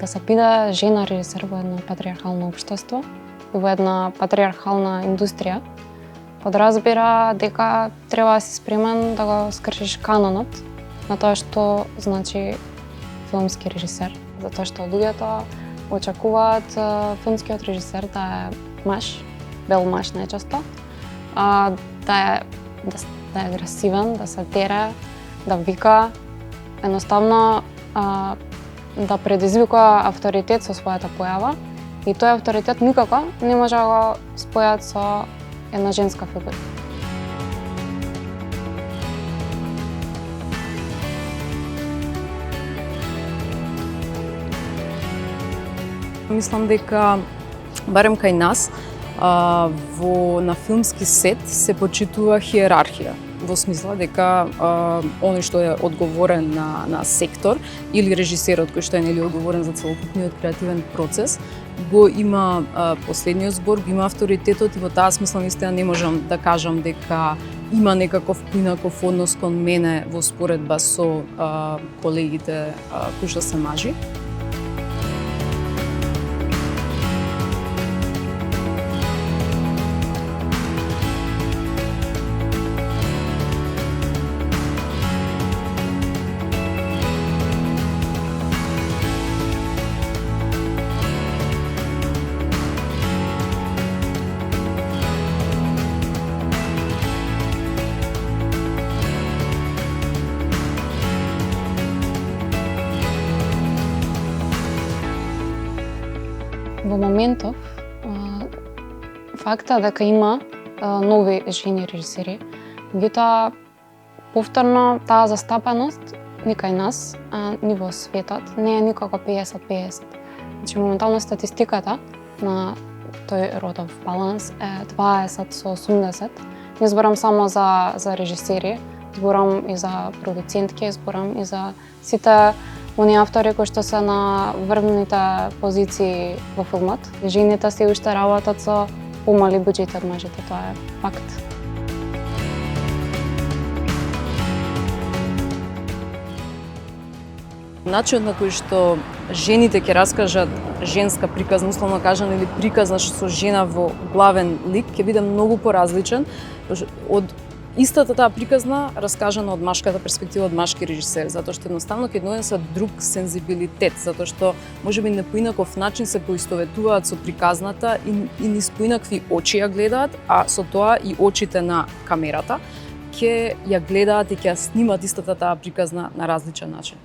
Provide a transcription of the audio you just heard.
да се биде жена режисер во едно патриархално општество и во една патриархална индустрија подразбира дека треба да си спремен да го скршиш канонот на тоа што значи филмски режисер, затоа што луѓето очекуваат филмскиот режисер да е маж, бел маж најчесто, да е агресивен, да се дере, да вика, едноставно да предизвикува авторитет со својата појава и тој авторитет никако не може да го спојат со една женска фигура. Мислам дека барем кај нас на филмски сет се почитува хиерархија, во смисла дека оној што е одговорен на сектор или режисерот кој што е одговорен за целокупниот креативен процес, го има последниот збор, го има авторитетот и во таа смисла наистина не можам да кажам дека има некаков поинаков однос кон мене во споредба со колегите кои што се мажи. Во моментов, факта дека има нови жени режисери, меѓутоа повторно таа застапеност ни кај нас, ни во светот, не е никако 50-50. Значи, моментално статистиката на тој родов баланс е 20 со 80. Не зборам само за режисери, зборам и за продуцентки, зборам и за сите оние автори кои што се на врвните позиции во филмот. Жените се уште работат со помали буџети од мажите, тоа е факт. Начинот на кој што жените ќе раскажат женска приказна, условно кажано, или приказна со жена во главен лик, ќе биде многу поразличен од истата таа приказна раскажана од машката перспектива, од машки режисер, затоа што едноставно ќе донесат друг сензибилитет, затоа што можеби на поинаков начин се поистоветуваат со приказната и низ поинакви очи ја гледаат, а со тоа и очите на камерата ќе ја гледаат и ќе ја снимат истата таа приказна на различен начин.